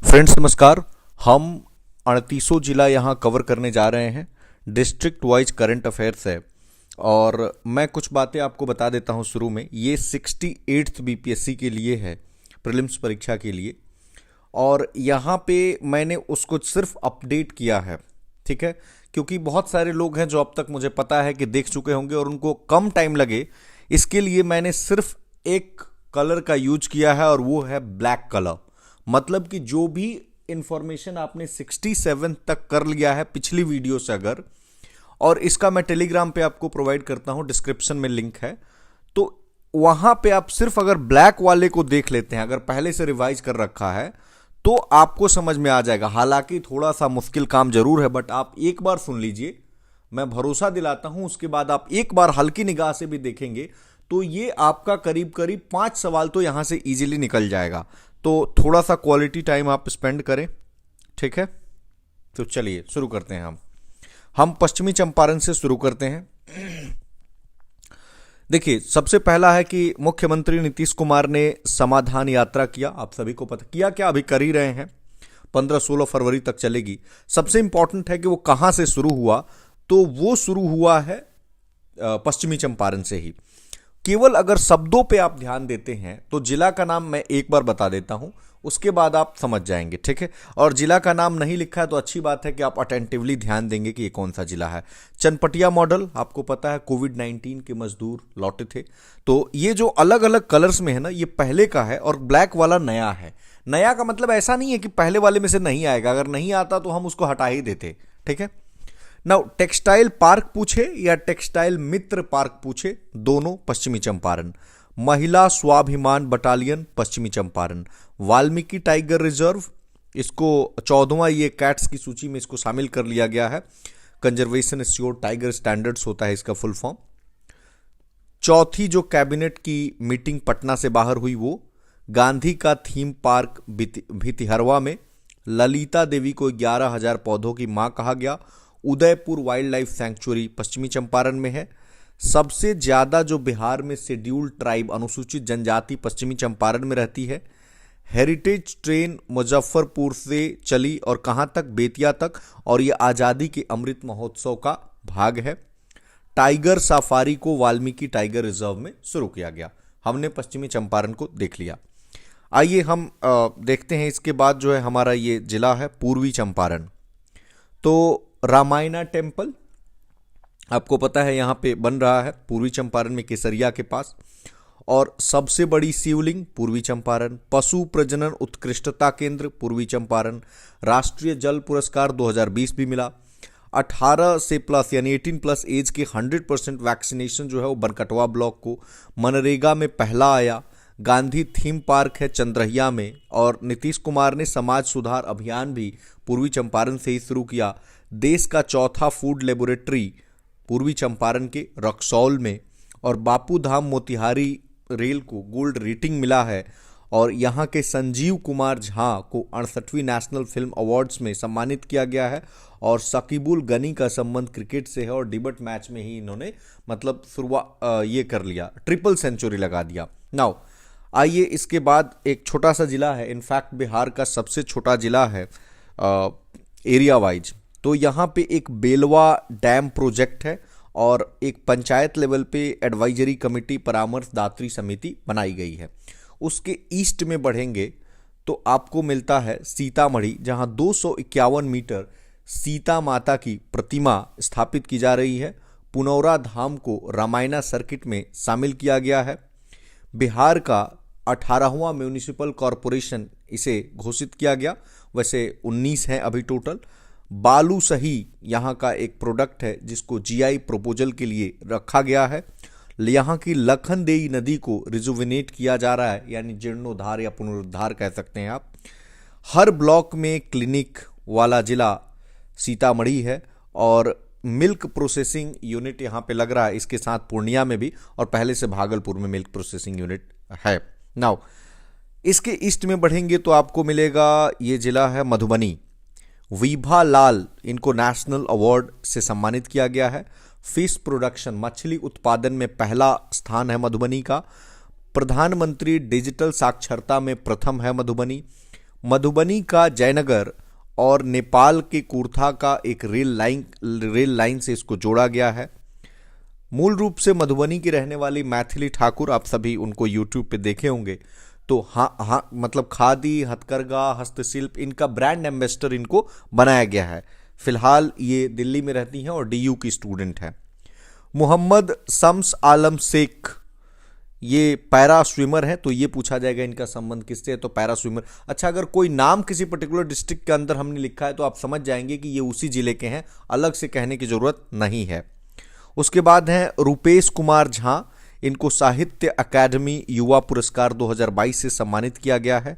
Friends नमस्कार। हम 38 जिला यहाँ कवर करने जा रहे हैं। डिस्ट्रिक्ट वाइज करंट अफेयर्स है और मैं कुछ बातें आपको बता देता हूँ शुरू में। ये 68th बीपीएससी के लिए है, प्रीलिम्स परीक्षा के लिए, और यहाँ पे मैंने उसको सिर्फ अपडेट किया है, ठीक है, क्योंकि बहुत सारे लोग हैं जो अब तक मुझे पता है कि देख चुके होंगे और उनको कम टाइम लगे, इसके लिए मैंने सिर्फ एक कलर का यूज किया है और वो है ब्लैक कलर। मतलब कि जो भी इंफॉर्मेशन आपने 67 तक कर लिया है पिछली वीडियो से अगर, और इसका मैं टेलीग्राम पे आपको प्रोवाइड करता हूं, डिस्क्रिप्शन में लिंक है, तो वहां पे आप सिर्फ अगर ब्लैक वाले को देख लेते हैं, अगर पहले से रिवाइज कर रखा है तो आपको समझ में आ जाएगा। हालांकि थोड़ा सा मुश्किल काम जरूर है, बट आप एक बार सुन लीजिए, मैं भरोसा दिलाता हूं। उसके बाद आप एक बार हल्की निगाह से भी देखेंगे तो ये आपका करीब करीब 5 सवाल तो यहां से इजीली निकल जाएगा। तो थोड़ा सा क्वालिटी टाइम आप स्पेंड करें, ठीक है। तो चलिए शुरू करते हैं। हम पश्चिमी चंपारण से शुरू करते हैं। देखिए, सबसे पहला है कि मुख्यमंत्री नीतीश कुमार ने समाधान यात्रा किया। आप सभी को पता किया क्या, अभी कर ही रहे हैं, 15-16 फरवरी तक चलेगी। सबसे इंपॉर्टेंट है कि वो कहां से शुरू हुआ, तो वो शुरू हुआ है पश्चिमी चंपारण से ही। केवल अगर शब्दों पे आप ध्यान देते हैं तो जिला का नाम मैं एक बार बता देता हूं, उसके बाद आप समझ जाएंगे, ठीक है। और जिला का नाम नहीं लिखा है तो अच्छी बात है कि आप अटेंटिवली ध्यान देंगे कि ये कौन सा जिला है। चनपटिया मॉडल, आपको पता है कोविड-19 के मजदूर लौटे थे, तो ये जो अलग अलग कलर्स में है ना, ये पहले का है और ब्लैक वाला नया है। नया का मतलब ऐसा नहीं है कि पहले वाले में से नहीं आएगा, अगर नहीं आता तो हम उसको हटा ही देते, ठीक है। नाउ टेक्सटाइल पार्क पूछे या टेक्सटाइल मित्र पार्क पूछे, दोनों पश्चिमी चंपारण। महिला स्वाभिमान बटालियन पश्चिमी चंपारण। वाल्मीकि टाइगर रिजर्व, इसको 14वां ये कैट्स की सूची में इसको शामिल कर लिया गया है। कंजर्वेशन एश्योर्ड टाइगर स्टैंडर्ड्स होता है इसका फुल फॉर्म। चौथी जो कैबिनेट की मीटिंग पटना से बाहर हुई, वो गांधी का थीम पार्क भितिहरवा में। ललिता देवी को 11,000 पौधों की मां कहा गया। उदयपुर वाइल्ड लाइफ सैंक्चुरी पश्चिमी चंपारण में है। सबसे ज्यादा जो बिहार में शेड्यूल्ड ट्राइब अनुसूचित जनजाति पश्चिमी चंपारण में रहती है। हेरिटेज ट्रेन मुजफ्फरपुर से चली और कहां तक, बेतिया तक, और यह आजादी के अमृत महोत्सव का भाग है। टाइगर सफारी को वाल्मीकि टाइगर रिजर्व में शुरू किया गया। हमने पश्चिमी चंपारण को देख लिया। आइए हम देखते हैं इसके बाद जो है हमारा ये जिला है पूर्वी चंपारण। तो रामायणा टेम्पल आपको पता है यहां पे बन रहा है पूर्वी चंपारण में, केसरिया के पास। और सबसे बड़ी शिवलिंग पूर्वी चंपारण। पशु प्रजनन उत्कृष्टता केंद्र पूर्वी चंपारण। राष्ट्रीय जल पुरस्कार 2020 भी मिला। 18 से प्लस यानी 18 प्लस एज के 100% वैक्सीनेशन जो है वो बनकटवा ब्लॉक को। मनरेगा में पहला आया। गांधी थीम पार्क है चंद्रहिया में। और नीतीश कुमार ने समाज सुधार अभियान भी पूर्वी चंपारण से ही शुरू किया। देश का चौथा फूड लेबोरेटरी पूर्वी चंपारण के रक्सौल में। और बापू धाम मोतिहारी रेल को गोल्ड रेटिंग मिला है। और यहाँ के संजीव कुमार झा को 68वीं नेशनल फिल्म अवार्ड्स में सम्मानित किया गया है। और शकीबुल गनी का संबंध क्रिकेट से है और डिबेट मैच में ही इन्होंने मतलब शुरुआत ये कर लिया, ट्रिपल सेंचुरी लगा दिया। नाउ आइए इसके बाद एक छोटा सा जिला है, इनफैक्ट बिहार का सबसे छोटा जिला है एरिया वाइज। तो यहाँ पे एक बेलवा डैम प्रोजेक्ट है और एक पंचायत लेवल पे एडवाइजरी कमेटी परामर्शदात्री समिति बनाई गई है। उसके ईस्ट में बढ़ेंगे तो आपको मिलता है सीतामढ़ी, जहाँ 251 मीटर सीता माता की प्रतिमा स्थापित की जा रही है। पुनौरा धाम को रामायणा सर्किट में शामिल किया गया है। बिहार का 18वां म्यूनिसिपल कॉरपोरेशन इसे घोषित किया गया, वैसे 19 हैं अभी टोटल। बालू सही यहाँ का एक प्रोडक्ट है जिसको जीआई प्रपोजल के लिए रखा गया है। यहाँ की लखनदेई नदी को रिजुविनेट किया जा रहा है, यानी जीर्णोद्धार या पुनरुद्धार कह सकते हैं आप। हर ब्लॉक में क्लिनिक वाला जिला सीतामढ़ी है। और मिल्क प्रोसेसिंग यूनिट यहाँ पे लग रहा है, इसके साथ पूर्णिया में भी, और पहले से भागलपुर में मिल्क प्रोसेसिंग यूनिट है। नाउ इसके ईस्ट में बढ़ेंगे तो आपको मिलेगा, ये जिला है मधुबनी। विभा लाल, इनको नेशनल अवार्ड से सम्मानित किया गया है। फिश प्रोडक्शन, मछली उत्पादन में पहला स्थान है मधुबनी का। प्रधानमंत्री डिजिटल साक्षरता में प्रथम है मधुबनी। मधुबनी का जयनगर और नेपाल के कुर्था का एक रेल लाइन से इसको जोड़ा गया है। मूल रूप से मधुबनी की रहने वाली मैथिली ठाकुर, आप सभी उनको यूट्यूब पे देखे होंगे। तो हाँ हाँ, मतलब खादी, हथकरघा, हस्तशिल्प, इनका ब्रांड एम्बेसडर इनको बनाया गया है। फिलहाल ये दिल्ली में रहती हैं और डीयू की स्टूडेंट है। मोहम्मद शम्स आलम शेख, ये पैरा स्विमर है, तो ये पूछा जाएगा इनका संबंध किससे है, तो पैरा स्विमर। अच्छा, अगर कोई नाम किसी पर्टिकुलर डिस्ट्रिक्ट के अंदर हमने लिखा है तो आप समझ जाएंगे कि ये उसी जिले के हैं, अलग से कहने की जरूरत नहीं है। उसके बाद हैं रूपेश कुमार झा, इनको साहित्य अकादमी युवा पुरस्कार 2022 से सम्मानित किया गया है।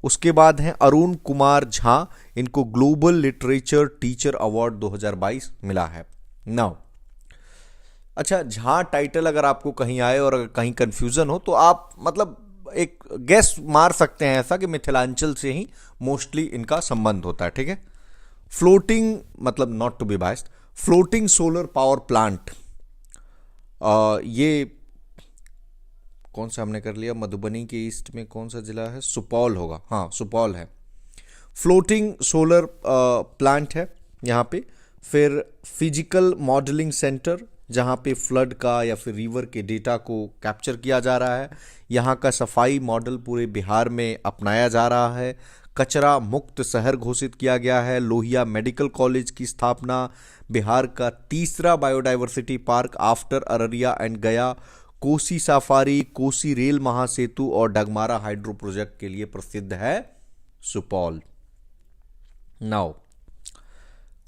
उसके बाद हैं अरुण कुमार झा, इनको ग्लोबल लिटरेचर टीचर अवार्ड 2022 मिला है। नाउ अच्छा, झा टाइटल अगर आपको कहीं आए और अगर कहीं कंफ्यूजन हो तो आप मतलब एक गेस मार सकते हैं ऐसा कि मिथिलांचल से ही मोस्टली इनका संबंध होता है, ठीक है। फ्लोटिंग, मतलब not to be biased, floating solar power plant, ये कौन सा हमने कर लिया, मधुबनी के ईस्ट में कौन सा जिला है, सुपौल होगा, हाँ सुपौल है। फ्लोटिंग सोलर प्लांट है यहाँ पे। फिर फिजिकल मॉडलिंग सेंटर, जहाँ पे फ्लड का या फिर रिवर के डेटा को कैप्चर किया जा रहा है। यहाँ का सफाई मॉडल पूरे बिहार में अपनाया जा रहा है। कचरा मुक्त शहर घोषित किया गया है। लोहिया मेडिकल कॉलेज की स्थापना, बिहार का तीसरा biodiversity park after Araria and गया। कोसी सफारी, कोसी रेल महासेतु और डगमारा हाइड्रो प्रोजेक्ट के लिए प्रसिद्ध है सुपौल। नाउ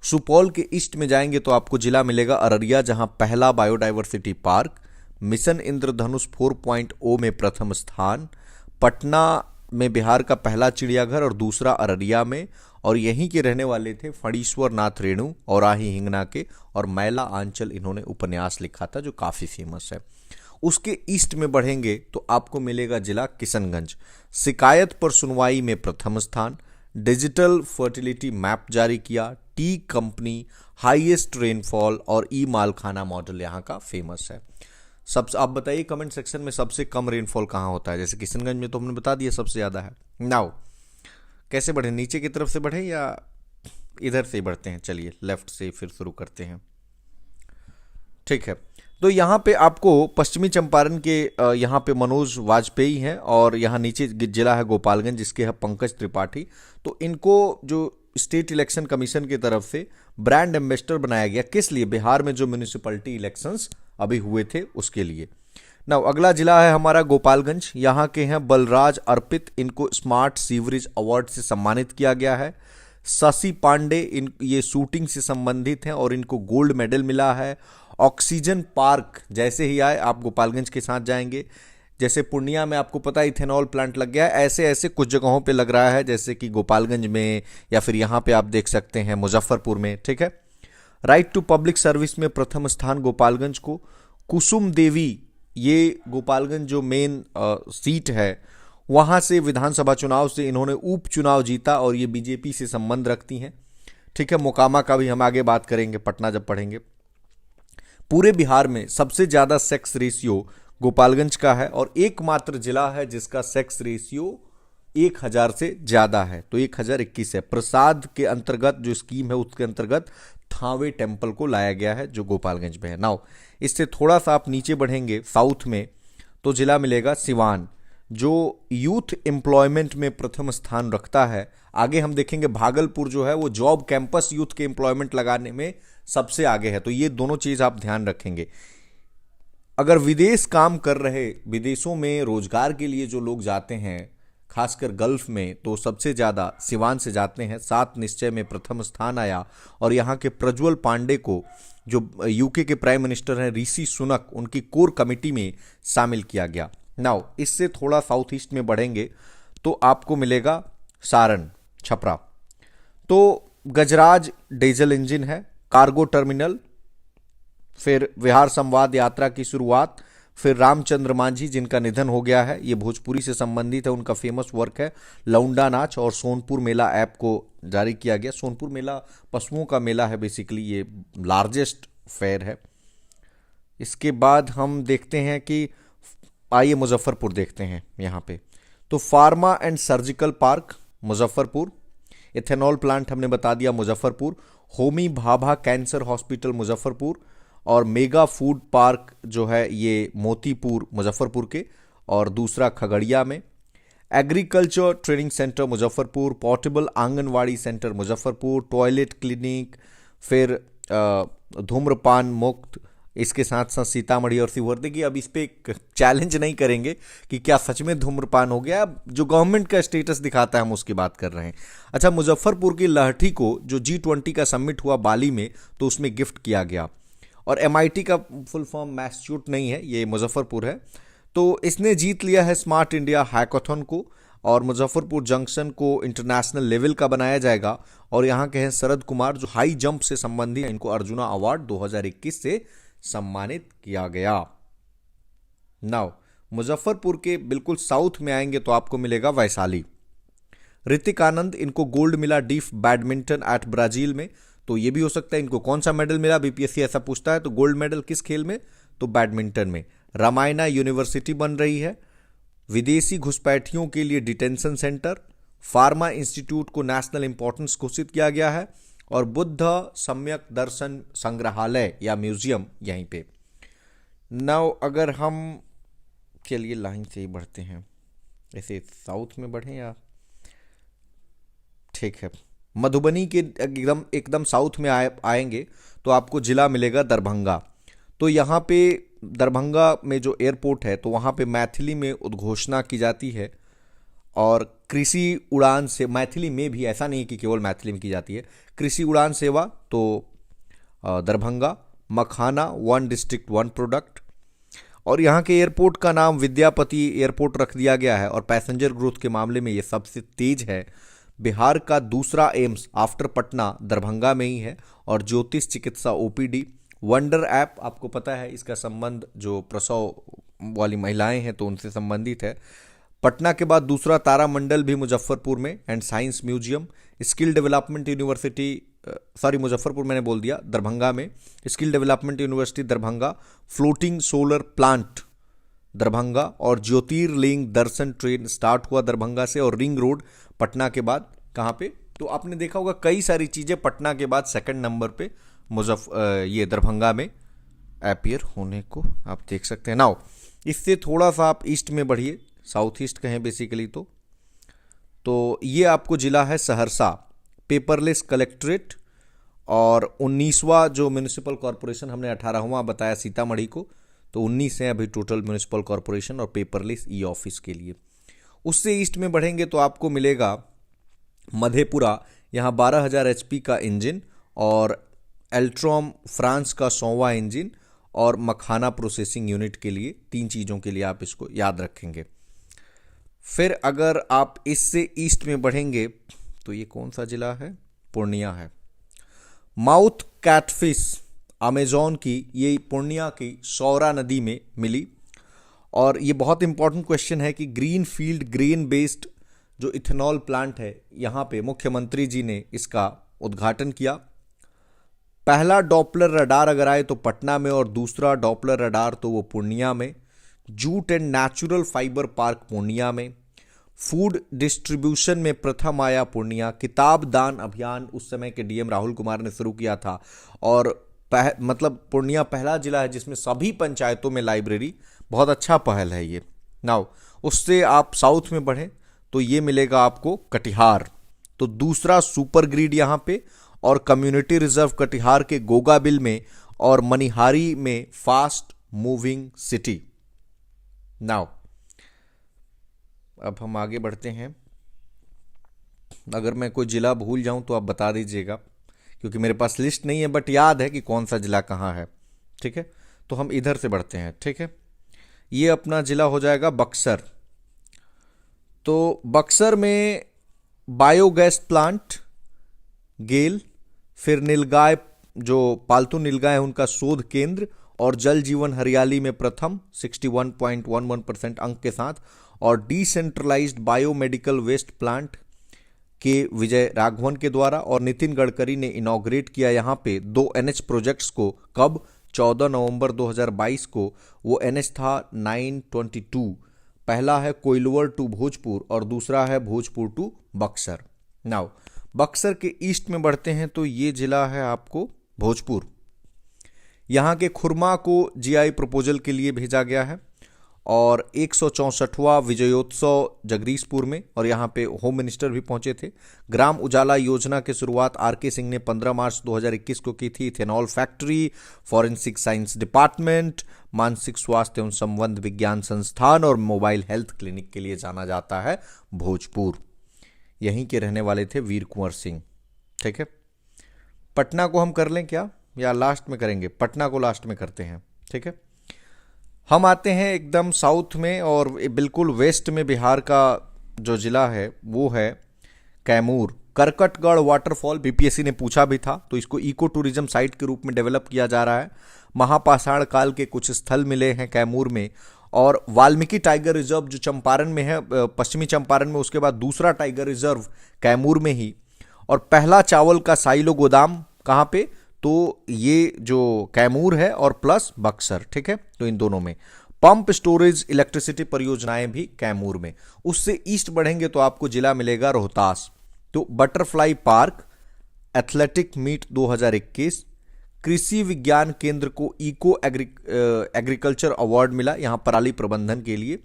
सुपौल के ईस्ट में जाएंगे तो आपको जिला मिलेगा अररिया, जहां पहला बायोडाइवर्सिटी पार्क, मिशन इंद्रधनुष 4.0 में प्रथम स्थान, पटना में बिहार का पहला चिड़ियाघर और दूसरा अररिया में, और यहीं के रहने वाले थे फणीश्वर नाथ रेणु और आही हिंगना के, और मैला आंचल इन्होंने उपन्यास लिखा था जो काफी फेमस है। उसके ईस्ट में बढ़ेंगे तो आपको मिलेगा जिला किशनगंज, शिकायत पर सुनवाई में प्रथम स्थान, डिजिटल फर्टिलिटी मैप जारी किया, टी कंपनी, हाईएस्ट रेनफॉल और ई मालखाना मॉडल यहाँ का फेमस है। सब आप बताइए कमेंट सेक्शन में सबसे कम रेनफॉल कहाँ होता है। जैसे किशनगंज में तो हमने बता दिया सबसे ज़्यादा है। नाउ कैसे बढ़े, नीचे की तरफ से बढ़े या इधर से बढ़ते हैं, चलिए लेफ्ट से फिर शुरू करते हैं, ठीक है। तो यहाँ पे आपको पश्चिमी चंपारण के यहाँ पे मनोज वाजपेयी हैं, और यहाँ नीचे जिला है गोपालगंज जिसके है पंकज त्रिपाठी। तो इनको जो स्टेट इलेक्शन कमीशन की तरफ से ब्रांड एम्बेसडर बनाया गया, किस लिए, बिहार में जो म्यूनिसिपैलिटी इलेक्शंस अभी हुए थे उसके लिए। ना अगला जिला है हमारा गोपालगंज, यहाँ के हैं बलराज अर्पित, इनको स्मार्ट सीवरेज अवार्ड से सम्मानित किया गया है। शशि पांडे, ये शूटिंग से संबंधित हैं और इनको गोल्ड मेडल मिला है। ऑक्सीजन पार्क, जैसे ही आए आप गोपालगंज के साथ जाएंगे, जैसे पूर्णिया में आपको पता है इथेनॉल प्लांट लग गया है, ऐसे ऐसे कुछ जगहों पे लग रहा है, जैसे कि गोपालगंज में या फिर यहाँ पे आप देख सकते हैं मुजफ्फरपुर में, ठीक है। राइट टू पब्लिक सर्विस में प्रथम स्थान गोपालगंज को। कुसुम देवी, ये गोपालगंज जो मेन सीट है वहाँ से विधानसभा चुनाव से इन्होंने उपचुनाव जीता और ये बीजेपी से संबंध रखती हैं, ठीक है। मोकामा का भी हम आगे बात करेंगे पटना जब पढ़ेंगे। पूरे बिहार में सबसे ज़्यादा सेक्स रेशियो गोपालगंज का है और एकमात्र जिला है जिसका सेक्स रेशियो 1000 से ज़्यादा है, तो 1021 है। प्रसाद के अंतर्गत जो स्कीम है उसके अंतर्गत थावे टेम्पल को लाया गया है जो गोपालगंज में है। नाउ इससे थोड़ा सा आप नीचे बढ़ेंगे साउथ में तो जिला मिलेगा सिवान, जो यूथ एम्प्लॉयमेंट में प्रथम स्थान रखता है। आगे हम देखेंगे भागलपुर जो है वो जॉब कैंपस यूथ के एम्प्लॉयमेंट लगाने में सबसे आगे है, तो ये दोनों चीज़ आप ध्यान रखेंगे। अगर विदेश काम कर रहे, विदेशों में रोजगार के लिए जो लोग जाते हैं खासकर गल्फ में, तो सबसे ज़्यादा सिवान से जाते हैं। 7 निश्चय में प्रथम स्थान आया और यहाँ के प्रज्वल पांडे को, जो यूके के प्राइम मिनिस्टर हैं ऋषि सुनक, उनकी कोर कमेटी में शामिल किया गया। नाउ इससे थोड़ा साउथ ईस्ट में बढ़ेंगे तो आपको मिलेगा सारण, छपरा। तो गजराज डीजल इंजन है, कार्गो टर्मिनल, फिर बिहार संवाद यात्रा की शुरुआत, फिर रामचंद्र मांझी जिनका निधन हो गया है, ये भोजपुरी से संबंधित है, उनका फेमस वर्क है लौंडा नाच, और सोनपुर मेला ऐप को जारी किया गया। सोनपुर मेला पशुओं का मेला है, बेसिकली ये लार्जेस्ट फेयर है। इसके बाद हम देखते हैं कि आइए मुजफ्फरपुर देखते हैं यहाँ पे। तो pharma and surgical park, Muzaffarpur. Ethanol plant हमने बता दिया मुजफ्फरपुर। Homi Bhabha cancer hospital Muzaffarpur. और मेगा फूड पार्क जो है ये मोतीपुर मुजफ्फरपुर के, और दूसरा खगड़िया में। Agriculture training centre Muzaffarpur. Portable anganwadi centre Muzaffarpur. Toilet clinic, फिर धूम्रपान मुक्त, इसके साथ साथ सीतामढ़ी और सीहोर। देखिए अब इस पे चैलेंज नहीं करेंगे कि क्या सच में धूम्रपान हो गया, जो गवर्नमेंट का स्टेटस दिखाता है हम उसकी बात कर रहे हैं। अच्छा, मुजफ्फरपुर की लहठी को जो G20 का समिट हुआ बाली में, तो उसमें गिफ्ट किया गया। और MIT का फुल फॉर्म मैसाचुसेट्स नहीं है, ये मुजफ्फरपुर है। तो इसने जीत लिया है स्मार्ट इंडिया हैकाथन को, और मुजफ्फरपुर जंक्शन को इंटरनेशनल लेवल का बनाया जाएगा। और यहाँ के हैं शरद कुमार जो हाई जंप से संबंधित हैं, इनको अर्जुना अवार्ड 2021 से सम्मानित किया गया। नाउ मुजफ्फरपुर के बिल्कुल साउथ में आएंगे तो आपको मिलेगा वैशाली। ऋतिक आनंद, इनको गोल्ड मिला डीफ बैडमिंटन एट ब्राजील में। तो ये भी हो सकता है इनको कौन सा मेडल मिला, BPSC ऐसा पूछता है। तो गोल्ड मेडल किस खेल में, तो बैडमिंटन में। रामायणा यूनिवर्सिटी बन रही है। विदेशी घुसपैठियों के लिए डिटेंशन सेंटर। फार्मा इंस्टीट्यूट को नेशनल इंपॉर्टेंस घोषित किया गया है। और बुद्ध सम्यक दर्शन संग्रहालय या म्यूजियम यहीं पे। नाउ अगर हम चलिए लाइन से ही बढ़ते हैं, ऐसे साउथ में बढ़ें या ठीक है। मधुबनी के एकदम साउथ में आएंगे तो आपको जिला मिलेगा दरभंगा। तो यहाँ पे दरभंगा में जो एयरपोर्ट है तो वहाँ पे मैथिली में उद्घोषणा की जाती है। और कृषि उड़ान से मैथिली में भी, ऐसा नहीं कि केवल मैथिली में की जाती है, कृषि उड़ान सेवा तो दरभंगा। मखाना 1 डिस्ट्रिक्ट 1 प्रोडक्ट। और यहाँ के एयरपोर्ट का नाम विद्यापति एयरपोर्ट रख दिया गया है। और पैसेंजर ग्रोथ के मामले में ये सबसे तेज है। बिहार का दूसरा एम्स आफ्टर पटना दरभंगा में ही है। और ज्योतिष चिकित्सा OPD। वंडर ऐप आपको पता है, इसका संबंध जो प्रसव वाली महिलाएं हैं तो उनसे संबंधित है। पटना के बाद दूसरा तारामंडल भी मुजफ्फरपुर में। And science museum. Skill development university, Muzaffarpur मैंने बोल दिया, दरभंगा में। Skill development university Darbhanga. Floating solar plant Darbhanga. और ज्योतिर्लिंग दर्शन ट्रेन स्टार्ट हुआ दरभंगा से। और रिंग रोड पटना के बाद कहाँ पे, तो आपने देखा होगा कई सारी चीज़ें पटना के बाद सेकंड नंबर पे ये दरभंगा में अपीयर होने को आप देख सकते हैं। नाउ इससे थोड़ा सा आप ईस्ट में बढ़िए, साउथ ईस्ट कहें बेसिकली तो ये आपको जिला है सहरसा। Paperless collectorate. और 19वां जो म्यूनिसिपल कॉरपोरेशन, हमने 18वां बताया सीतामढ़ी को, तो 19 हैं अभी टोटल म्यूनिसिपल कॉरपोरेशन और पेपरलेस ऑफिस के लिए। उससे ईस्ट में बढ़ेंगे तो आपको मिलेगा मधेपुरा। यहाँ 12,000 HP का इंजन। और एल्ट्रॉम फ्रांस का 100वां इंजन। और मखाना प्रोसेसिंग यूनिट के लिए, 3 चीज़ों के लिए आप इसको याद रखेंगे। फिर अगर आप इससे ईस्ट में बढ़ेंगे तो ये कौन सा जिला है, पूर्णिया है। माउथ कैटफिश अमेजोन की, ये पूर्णिया की सौरा नदी में मिली। और ये बहुत इंपॉर्टेंट क्वेश्चन है कि ग्रीन फील्ड ग्रेन बेस्ड जो इथेनॉल प्लांट है, यहाँ पे मुख्यमंत्री जी ने इसका उद्घाटन किया। पहला डॉपलर रडार अगर आए तो पटना में, और दूसरा डॉपलर रडार तो वो पूर्णिया में। Jute and natural fibre park Purnia में। फूड डिस्ट्रीब्यूशन में प्रथम आया पूर्णिया। किताब दान अभियान उस समय के DM राहुल कुमार ने शुरू किया था। और मतलब पूर्णिया पहला जिला है जिसमें सभी पंचायतों में लाइब्रेरी, बहुत अच्छा पहल है ये। नाउ उससे आप साउथ में बढ़ें तो ये मिलेगा आपको कटिहार। तो दूसरा सुपर ग्रिड यहाँ पे। और कम्युनिटी रिजर्व कटिहार के गोगाबिल में। और मनिहारी में फास्ट मूविंग सिटी। नाउ अब हम आगे बढ़ते हैं। अगर मैं कोई जिला भूल जाऊं तो आप बता दीजिएगा, क्योंकि मेरे पास लिस्ट नहीं है, बट याद है कि कौन सा जिला कहाँ है। ठीक है, तो हम इधर से बढ़ते हैं। ठीक है, ये अपना जिला हो जाएगा बक्सर। तो बक्सर में बायोगैस प्लांट गेल। फिर नीलगाय, जो पालतू नीलगाय है उनका शोध केंद्र। और जल जीवन हरियाली में प्रथम 61.11% अंक के साथ। और डिसेंट्रलाइज्ड बायोमेडिकल वेस्ट प्लांट के विजय राघवन के द्वारा। और नितिन गडकरी ने इनॉग्रेट किया यहाँ पे 2 NH प्रोजेक्ट्स को। कब, 14 नवंबर 2022 को। वो NH था 922 पहला है कोइलवर टू भोजपुर और दूसरा है भोजपुर टू बक्सर। नाउ बक्सर के ईस्ट में बढ़ते हैं तो ये जिला है आपको भोजपुर। यहाँ के खुरमा को जीआई प्रपोजल के लिए भेजा गया है और 164वां विजयोत्सव जगदीशपुर में, और यहाँ पे होम मिनिस्टर भी पहुंचे थे। ग्राम उजाला योजना की शुरुआत आर.के. सिंह ने 15 मार्च 2021 को की थी। Ethanol factory, forensic science department, मानसिक स्वास्थ्य एवं संबंध विज्ञान संस्थान और मोबाइल हेल्थ क्लिनिक के लिए जाना जाता है भोजपुर। यहीं के रहने वाले थे वीर कुंवर सिंह। ठीक है, पटना को हम कर लें क्या या लास्ट में करेंगे? पटना को लास्ट में करते हैं। ठीक है, हम आते हैं एकदम साउथ में और बिल्कुल वेस्ट में बिहार का जो जिला है वो है कैमूर। करकटगढ़ वाटरफॉल बीपीएससी ने पूछा भी था, तो इसको इको टूरिज्म साइट के रूप में डेवलप किया जा रहा है। महापाषाण काल के कुछ स्थल मिले हैं कैमूर में, और वाल्मीकि टाइगर रिजर्व जो चंपारण में है, पश्चिमी चंपारण में, उसके बाद दूसरा टाइगर रिजर्व कैमूर में ही। और पहला चावल का साइलो गोदाम कहाँ पे? तो ये जो कैमूर है और प्लस बक्सर। ठीक है, तो इन दोनों में पंप स्टोरेज इलेक्ट्रिसिटी परियोजनाएं भी कैमूर में। उससे ईस्ट बढ़ेंगे तो आपको जिला मिलेगा रोहतास। तो बटरफ्लाई पार्क, एथलेटिक मीट 2021, कृषि विज्ञान केंद्र को इको एग्रीकल्चर अवार्ड मिला यहाँ पराली प्रबंधन के लिए,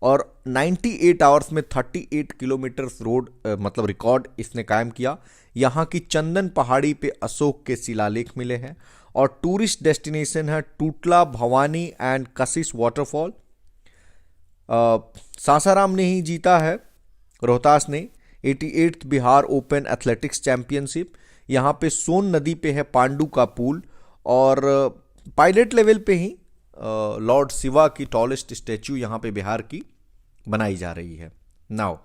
और 98 आवर्स में 38 किलोमीटर रोड मतलब रिकॉर्ड इसने कायम किया। यहाँ की चंदन पहाड़ी पे अशोक के शिलालेख मिले हैं, और टूरिस्ट डेस्टिनेशन है टूटला, Bhavani and Kashish waterfall. Sasaram ने ही जीता है, रोहतास ने, 88th Bihar open athletics championship. यहाँ पे सोन नदी पे है पांडु का पुल, और पायलट लेवल पे ही लॉर्ड शिवा की टॉलेस्ट स्टैच्यू यहाँ पे बिहार की बनाई जा रही है। नाउ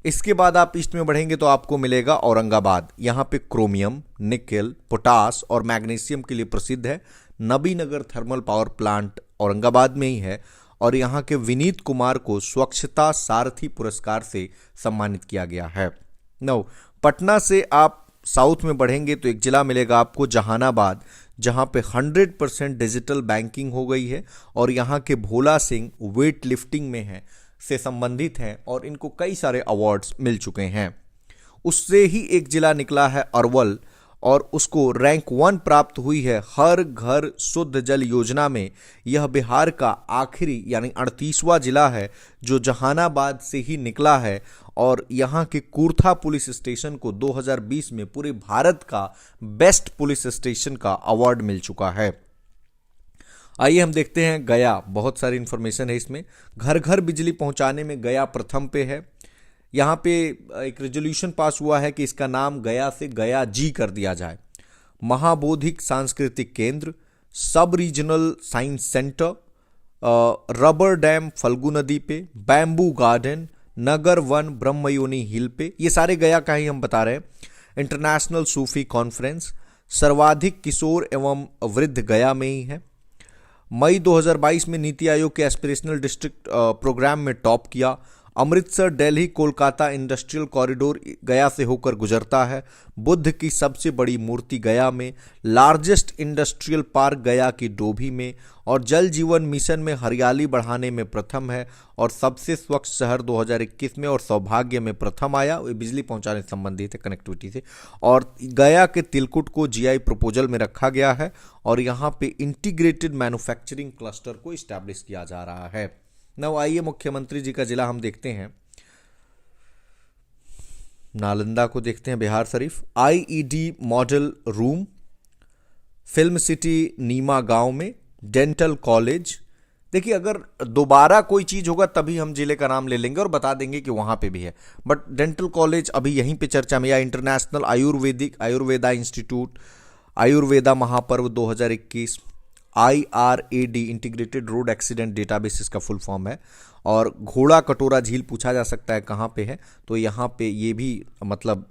इसके बाद आप ईस्ट में बढ़ेंगे तो आपको मिलेगा औरंगाबाद। यहाँ पे क्रोमियम, निकेल, पोटास और मैग्नीशियम के लिए प्रसिद्ध है। Nabinagar thermal power plant Aurangabad में ही है, और यहाँ के विनीत कुमार को स्वच्छता सारथी पुरस्कार से सम्मानित किया गया है। नाउ पटना से आप साउथ में बढ़ेंगे तो एक जिला मिलेगा आपको जहानाबाद, जहाँ पे 100% डिजिटल बैंकिंग हो गई है, और यहाँ के भोला सिंह वेट लिफ्टिंग में है से संबंधित हैं, और इनको कई सारे अवार्ड्स मिल चुके हैं। उससे ही एक जिला निकला है अरवल, और उसको रैंक 1 प्राप्त हुई है हर घर शुद्ध जल योजना में। यह बिहार का आखिरी यानी 38वां जिला है जो जहानाबाद से ही निकला है, और यहाँ के कूर्था पुलिस स्टेशन को 2020 में पूरे भारत का बेस्ट पुलिस स्टेशन का अवार्ड मिल चुका है। आइए हम देखते हैं गया। बहुत सारी इंफॉर्मेशन है इसमें। घर घर बिजली पहुंचाने में गया प्रथम पे है। यहाँ पे एक रेजोल्यूशन पास हुआ है कि इसका नाम गया से गया जी कर दिया जाए। महाबोधिक सांस्कृतिक केंद्र, सब regional science centre, rubber dam Falgu नदी पे, बैम्बू गार्डन, नगर वन ब्रह्मयोनी हिल पे, ये सारे गया का ही हम बता रहे हैं। इंटरनेशनल सूफी कॉन्फ्रेंस, सर्वाधिक किशोर एवं वृद्ध गया में ही है। मई 2022 में नीति आयोग के एस्पिरेशनल डिस्ट्रिक्ट प्रोग्राम में टॉप किया। अमृतसर दिल्ली कोलकाता इंडस्ट्रियल कॉरिडोर गया से होकर गुजरता है। बुद्ध की सबसे बड़ी मूर्ति गया में, लार्जेस्ट इंडस्ट्रियल पार्क गया की डोभी में, और जल जीवन मिशन में हरियाली बढ़ाने में प्रथम है, और सबसे स्वच्छ शहर 2021 में और सौभाग्य में प्रथम आया। ये बिजली पहुंचाने से संबंधित है, कनेक्टिविटी से। और गया के तिलकुट को जीआई प्रपोजल में रखा गया है, और यहाँ पे इंटीग्रेटेड मैन्युफैक्चरिंग क्लस्टर को इस्टेब्लिश किया जा रहा है। नव आइए मुख्यमंत्री जी का जिला हम देखते हैं। नालंदा को देखते हैं, Bihar Sharif. IED model room, film city Nima गांव में, डेंटल कॉलेज। देखिए अगर दोबारा कोई चीज होगा तभी हम जिले का नाम ले लेंगे और बता देंगे कि वहां पे भी है, बट डेंटल कॉलेज अभी यहीं पे चर्चा में। या इंटरनेशनल आयुर्वेदा इंस्टीट्यूट, आयुर्वेदा महापर्व 2021, IRAD integrated road accident database इसका फुल फॉर्म है। और घोड़ा कटोरा झील पूछा जा सकता है कहाँ पे है, तो यहाँ पे ये भी मतलब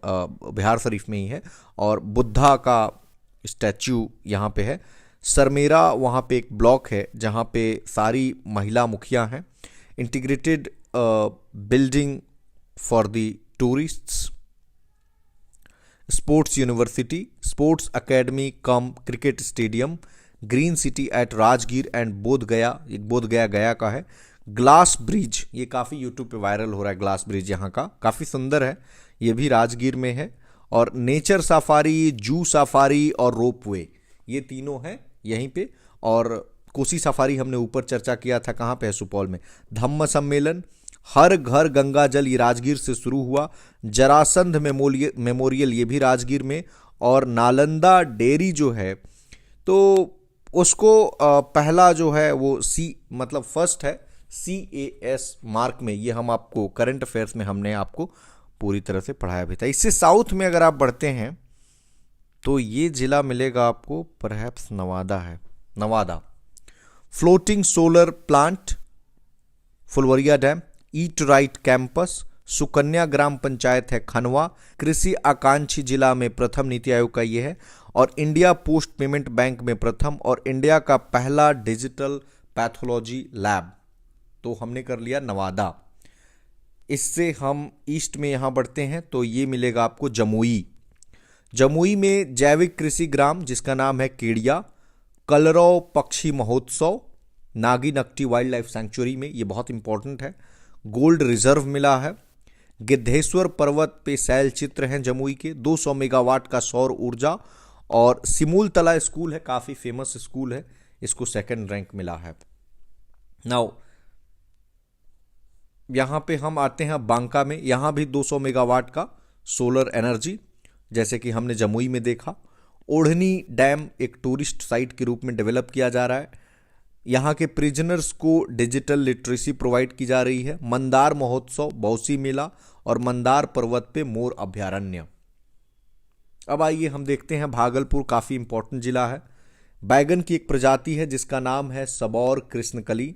बिहार शरीफ में ही है। और बुद्धा का स्टैच्यू यहाँ पे है। सरमेरा वहाँ पे एक ब्लॉक है जहाँ पे सारी महिला मुखिया हैं। Integrated building for the tourists, sports university, sports academy cum cricket stadium, green city at Rajgir and Bodh Gaya, एक बोध गया गया का है। ग्लास ब्रिज, ये काफ़ी यूट्यूब पे वायरल हो रहा है, ग्लास ब्रिज यहाँ का काफ़ी सुंदर है, ये भी राजगीर में है। और नेचर सफारी, जू सफारी और रोपवे, ये तीनों हैं यहीं पे। और कोसी सफारी हमने ऊपर चर्चा किया था, कहाँ पे है, सुपौल में। धम्म सम्मेलन, हर घर गंगा जल, ये राजगीर से शुरू हुआ। जरासंध मेमोरियल, ये भी राजगीर में। और नालंदा डेयरी जो है, तो उसको पहला जो है वो मतलब फर्स्ट है CAS मार्क में। ये हम आपको करंट अफेयर्स में हमने आपको पूरी तरह से पढ़ाया भी था। इससे साउथ में अगर आप बढ़ते हैं तो ये जिला मिलेगा आपको, परहैप्स नवादा है, Nawada. Floating solar plant, Phulwaria dam. Eat right campus, Sukanya gram panchayat है खनवा। कृषि आकांक्षी जिला में प्रथम नीति आयोग का ये है। और इंडिया पोस्ट पेमेंट बैंक में प्रथम, और इंडिया का पहला डिजिटल पैथोलॉजी लैब, तो हमने कर लिया नवादा। इससे हम ईस्ट में यहां बढ़ते हैं तो ये मिलेगा आपको जमुई। जमुई में जैविक कृषि ग्राम जिसका नाम है केडिया। कलरव पक्षी महोत्सव, Nagi Nakti wild life sanctuary में, ये बहुत इंपॉर्टेंट है। गोल्ड रिजर्व मिला है। गिद्धेश्वर पर्वत पे शैल चित्र हैं जमुई के। 200 मेगावाट का सौर ऊर्जा। और सिमूल तला स्कूल है, काफ़ी फेमस स्कूल है, इसको सेकंड रैंक मिला है। नाउ यहाँ पे हम आते हैं बांका में, यहाँ भी 200 मेगावाट का सोलर एनर्जी, जैसे कि हमने जमुई में देखा। ओढ़नी डैम एक टूरिस्ट साइट के रूप में डेवलप किया जा रहा है। यहाँ के प्रिजनर्स को डिजिटल लिटरेसी प्रोवाइड की जा रही है। मंदार महोत्सव, बौसी मेला और मंदार पर्वत पे मोर अभयारण्य। अब आइए हम देखते हैं भागलपुर, काफ़ी इंपॉर्टेंट जिला है। बैगन की एक प्रजाति है जिसका नाम है सबौर कृष्णकली।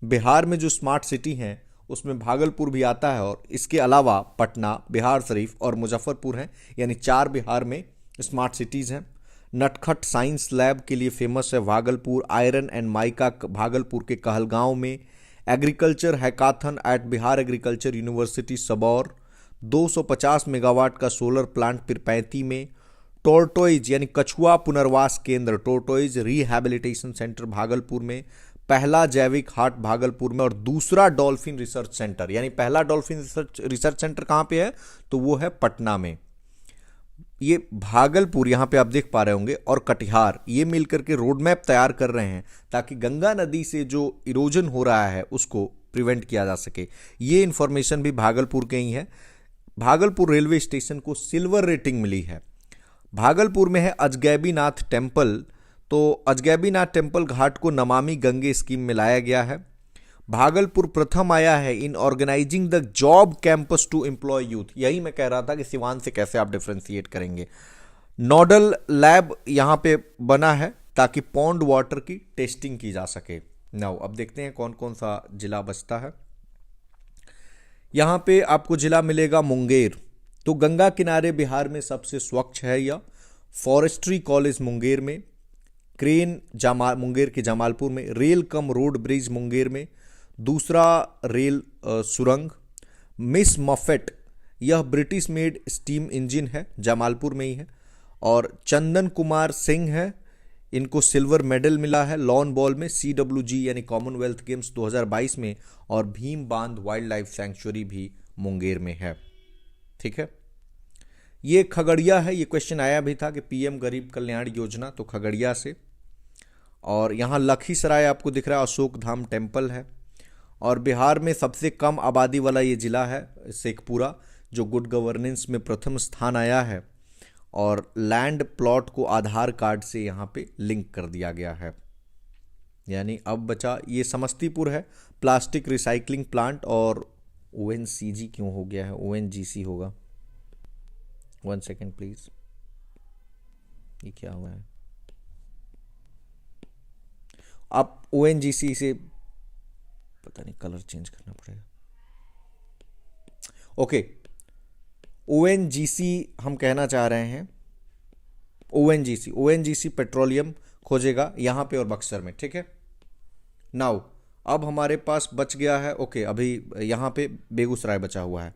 बिहार में जो स्मार्ट सिटी हैं उसमें भागलपुर भी आता है, और इसके अलावा पटना, बिहार शरीफ और मुजफ्फरपुर हैं, यानी 4 बिहार में स्मार्ट सिटीज़ हैं। नटखट साइंस लैब के लिए फेमस है Bhagalpur. Iron and mica Bhagalpur के कहलगांव में। Agriculture hackathon at Bihar agriculture university Sabour. 250 megawatt का सोलर प्लांट पिरपैंती में। टोर्टोइज यानी कछुआ पुनर्वास केंद्र, टोर्टोइज रिहैबिलिटेशन सेंटर भागलपुर में। पहला जैविक हाट भागलपुर में। और दूसरा डॉल्फिन रिसर्च सेंटर, यानी पहला डॉल्फिन रिसर्च सेंटर कहाँ पे है, तो वो है पटना में। ये भागलपुर यहाँ पे आप देख पा रहे होंगे और कटिहार, ये मिलकर के रोड मैप तैयार कर रहे हैं ताकि गंगा नदी से जो इरोजन हो रहा है उसको प्रिवेंट किया जा सके। ये इंफॉर्मेशन भी भागलपुर के ही है। भागलपुर रेलवे स्टेशन को सिल्वर रेटिंग मिली है। भागलपुर में है अजगैबीनाथ टेम्पल, तो अजगैबीनाथ टेम्पल घाट को नमामि गंगे स्कीम में लाया गया है। भागलपुर प्रथम आया है in organizing the job campus to employ youth. यही मैं कह रहा था कि सिवान से कैसे आप डिफ्रेंशिएट करेंगे। नोडल लैब यहाँ पे बना है ताकि पॉन्ड वाटर की टेस्टिंग की जा सके। नाउ अब देखते हैं कौन कौन सा जिला बचता है। यहाँ पे आपको जिला मिलेगा मुंगेर, तो गंगा किनारे बिहार में सबसे स्वच्छ है यह। फॉरेस्ट्री कॉलेज मुंगेर में। क्रेन मुंगेर के जमालपुर में। Rail cum road bridge Munger में। दूसरा रेल सुरंग। मिस मफेट, यह ब्रिटिश मेड स्टीम इंजन है, जमालपुर में ही है। और चंदन कुमार सिंह है, इनको सिल्वर मेडल मिला है लॉन बॉल में CWG यानी कॉमनवेल्थ गेम्स 2022 में। और भीम बांध वाइल्ड लाइफ सेंचुरी भी मुंगेर में है। ठीक है, ये खगड़िया है। ये क्वेश्चन आया भी था कि PM गरीब कल्याण योजना, तो खगड़िया से। और यहाँ लखीसराय आपको दिख रहा है, अशोक धाम टेम्पल है। और बिहार में सबसे कम आबादी वाला ये जिला है शेखपुरा, जो गुड गवर्नेंस में प्रथम स्थान आया है। और लैंड प्लॉट को आधार कार्ड से यहाँ पे लिंक कर दिया गया है। यानी अब बचा ये समस्तीपुर है, प्लास्टिक रिसाइकलिंग प्लांट। और ONCG क्यों हो गया है, ONGC होगा। 1 सेकेंड प्लीज, ये क्या हुआ है। आप ONGC से पता नहीं कलर चेंज करना पड़ेगा। ओके, ONGC हम कहना चाह रहे हैं। ONGC पेट्रोलियम खोजेगा यहाँ पे और बक्सर में। ठीक है, नाउ अब हमारे पास बच गया है, ओके, अभी यहाँ पे बेगूसराय बचा हुआ है।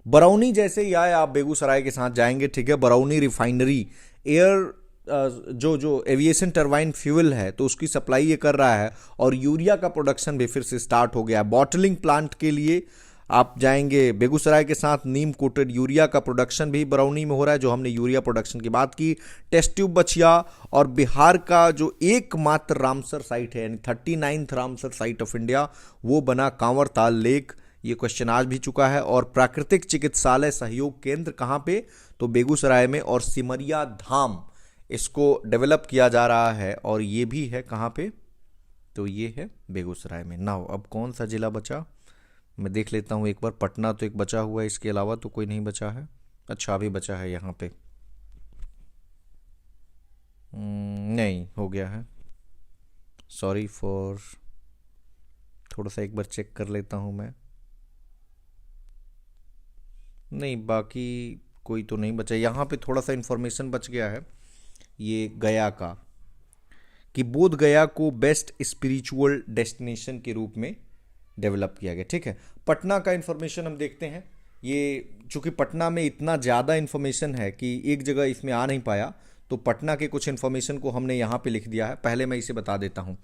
बरौनी जैसे ही आए आप बेगूसराय के साथ जाएंगे। ठीक है, बरौनी रिफाइनरी एयर जो जो एविएशन टरबाइन फ्यूल है तो उसकी सप्लाई ये कर रहा है, और यूरिया का प्रोडक्शन भी फिर से स्टार्ट हो गया। बॉटलिंग प्लांट के लिए आप जाएंगे बेगूसराय के साथ नीम कोटेड यूरिया का प्रोडक्शन भी बरौनी में हो रहा है, जो हमने यूरिया प्रोडक्शन की बात की। टेस्ट ट्यूब बछिया और बिहार का जो एकमात्र रामसर साइट है, यानी 39th Ramsar site of India, वो बना कांवर ताल लेक। ये क्वेश्चन आज भी चुका है। और प्राकृतिक चिकित्सालय सहयोग केंद्र कहाँ पे, तो बेगूसराय में, और सिमरिया धाम इसको डेवलप किया जा रहा है, और ये भी है कहाँ पे, तो ये है बेगूसराय में। नाउ अब कौन सा जिला बचा, मैं देख लेता हूँ एक बार। पटना तो एक बचा हुआ है, इसके अलावा तो कोई नहीं बचा है। अच्छा अभी बचा है यहाँ पे, नहीं हो गया है, सॉरी फॉर, थोड़ा सा एक बार चेक कर लेता हूँ मैं। नहीं, बाकी कोई तो नहीं बचा। यहाँ पे थोड़ा सा इन्फॉर्मेशन बच गया है, ये गया का, कि बोध गया को बेस्ट स्पिरिचुअल डेस्टिनेशन के रूप में डेवलप किया गया। ठीक है, पटना का इन्फॉर्मेशन हम देखते हैं। ये चूंकि पटना में इतना ज़्यादा इन्फॉर्मेशन है कि एक जगह इसमें आ नहीं पाया, तो पटना के कुछ इन्फॉर्मेशन को हमने यहाँ पे लिख दिया है। पहले मैं इसे बता देता हूँ।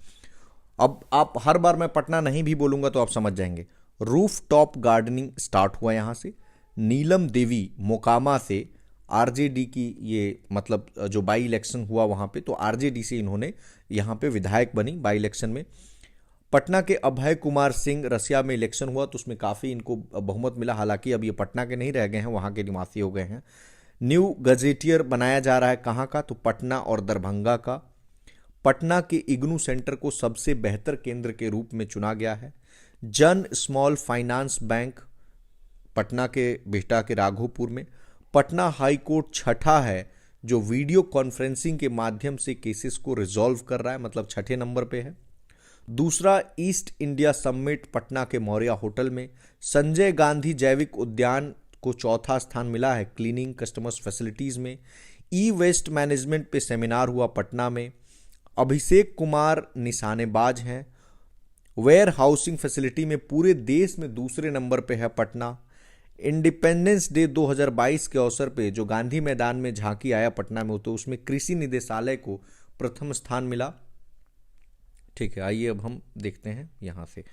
अब आप हर बार मैं पटना नहीं भी बोलूँगा तो आप समझ जाएंगे। रूफ टॉप गार्डनिंग स्टार्ट हुआ यहाँ से। नीलम देवी मोकामा से आरजेडी की, ये मतलब जो बाई इलेक्शन हुआ वहाँ पे, तो आरजेडी से इन्होंने यहाँ पे विधायक बनी बाई इलेक्शन में। पटना के अभय कुमार सिंह, रसिया में इलेक्शन हुआ तो उसमें काफ़ी इनको बहुमत मिला। हालांकि अब ये पटना के नहीं रह गए हैं, वहाँ के निवासी हो गए हैं। न्यू गजेटियर बनाया जा रहा है कहाँ का, तो पटना और दरभंगा का। पटना के इग्नू सेंटर को सबसे बेहतर केंद्र के रूप में चुना गया है। जन स्मॉल फाइनेंस बैंक पटना के बिहटा के राघोपुर में। पटना हाई कोर्ट छठा है जो वीडियो कॉन्फ्रेंसिंग के माध्यम से केसेस को रिजॉल्व कर रहा है, मतलब छठे नंबर पे है। दूसरा ईस्ट इंडिया समिट पटना के मौर्या होटल में। संजय गांधी जैविक उद्यान को चौथा स्थान मिला है क्लीनिंग कस्टमर्स फैसिलिटीज़ में। ई वेस्ट मैनेजमेंट पे सेमिनार हुआ पटना में। अभिषेक कुमार निशानेबाज हैं। वेयर हाउसिंग फैसिलिटी में पूरे देश में दूसरे नंबर पे है पटना। इंडिपेंडेंस डे 2022 के अवसर पे जो गांधी मैदान में झांकी आया पटना में, तो उसमें कृषि निदेशालय को प्रथम स्थान मिला। ठीक है, आइए अब हम देखते हैं यहाँ से।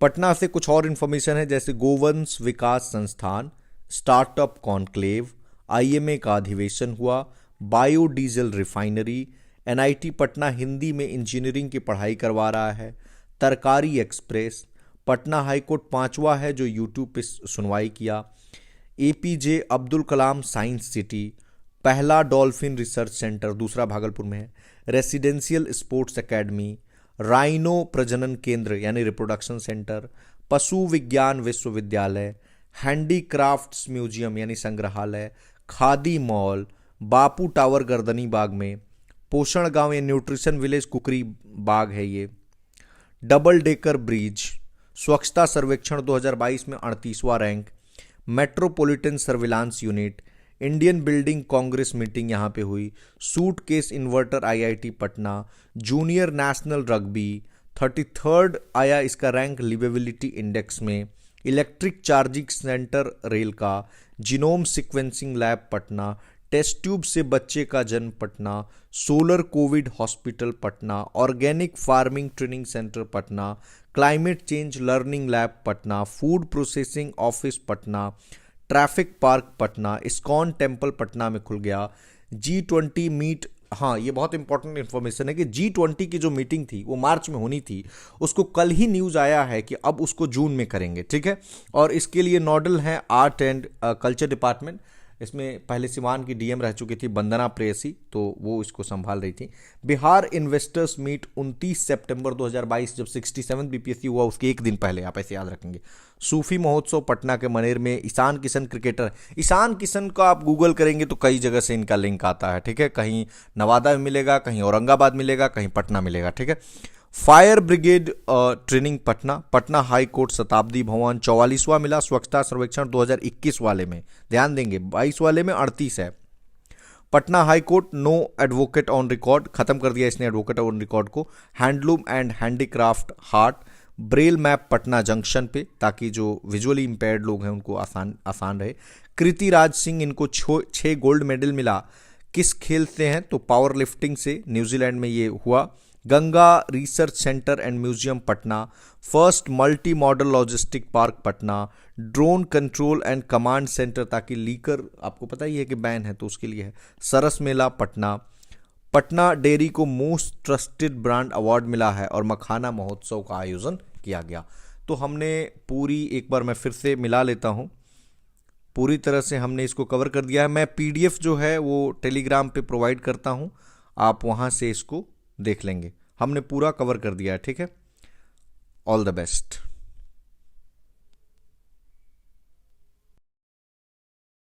पटना से कुछ और इन्फॉर्मेशन है, जैसे गोवंश विकास संस्थान, स्टार्टअप कॉन्क्लेव, आईएमए का अधिवेशन हुआ, biodiesel refinery, NIT Patna Hindi में इंजीनियरिंग की पढ़ाई करवा रहा है। तरकारी एक्सप्रेस, पटना हाईकोर्ट पांचवा है जो यूट्यूब पे सुनवाई किया। APJ Abdul Kalam science city, पहला डॉल्फिन रिसर्च सेंटर, दूसरा भागलपुर में है। रेसिडेंशियल स्पोर्ट्स एकेडमी, राइनो प्रजनन केंद्र यानी रिप्रोडक्शन सेंटर, पशु विज्ञान विश्वविद्यालय, हैंडीक्राफ्ट्स म्यूजियम यानी संग्रहालय, खादी मॉल, बापू टावर गर्दनी बाग में, पोषण गांव या न्यूट्रिशन विलेज कुकरी बाग है ये। डबल डेकर ब्रिज, स्वच्छता सर्वेक्षण 2022 में 38वां rank. Metropolitan surveillance unit, Indian building congress meeting यहाँ पे हुई। Suitcase inverter IIT Patna, junior national rugby, 33rd आया इसका रैंक लिवेबिलिटी इंडेक्स में। इलेक्ट्रिक चार्जिंग सेंटर रेल का, genome sequencing lab Patna, test tube से बच्चे का जन्म Patna, solar covid hospital Patna, organic farming training centre Patna, climate change learning lab Patna, food processing office Patna, traffic park Patna, ISKCON temple Patna में खुल गया। G20 मीट, हाँ ये बहुत इंपॉर्टेंट इन्फॉर्मेशन है कि G20 की जो मीटिंग थी वो मार्च में होनी थी, उसको कल ही न्यूज़ आया है कि अब उसको जून में करेंगे। ठीक है, और इसके लिए नोडल हैं आर्ट एंड कल्चर डिपार्टमेंट। इसमें पहले सिवान की डीएम रह चुकी थी वंदना प्रेयसी, तो वो इसको संभाल रही थी। बिहार इन्वेस्टर्स मीट 29 सितंबर 2022, जब 67 बीपीएससी हुआ उसके एक दिन पहले, आप ऐसे याद रखेंगे। सूफी महोत्सव पटना के मनेर में। ईशान किशन क्रिकेटर, ईशान किशन का आप गूगल करेंगे तो कई जगह से इनका लिंक आता है। ठीक है, कहीं नवादा में मिलेगा, कहीं औरंगाबाद मिलेगा, कहीं पटना मिलेगा। ठीक है, fire brigade training Patna, Patna high court शताब्दी भवन 44वां मिला। स्वच्छता सर्वेक्षण 2021 वाले में ध्यान देंगे, 22 वाले में 38 है। Patna high court no advocate on record, खत्म कर दिया इसने एडवोकेट ऑन रिकॉर्ड को। हैंडलूम एंड हैंडीक्राफ्ट हाट, ब्रेल मैप पटना जंक्शन पे, ताकि जो विजुअली इंपेयर्ड लोग हैं उनको आसान रहे। कृति राज सिंह, इनको 6 गोल्ड मेडल मिला किस खेल से हैं, तो पावर लिफ्टिंग से न्यूजीलैंड में ये हुआ। Ganga research centre and museum Patna, first multi modal logistic park Patna, drone control and command centre, ताकि लीकर आपको पता ही है कि बैन है तो उसके लिए है, सरस मेला पटना। पटना डेयरी को मोस्ट ट्रस्टेड ब्रांड अवार्ड मिला है और मखाना महोत्सव का आयोजन किया गया। तो हमने पूरी, एक बार मैं फिर से मिला लेता हूँ, पूरी तरह से हमने इसको कवर कर दिया है। मैं पीडीएफ जो है वो टेलीग्राम पे प्रोवाइड करता हूँ, आप वहाँ से इसको देख लेंगे। हमने पूरा कवर कर दिया है, ठीक है। All the best.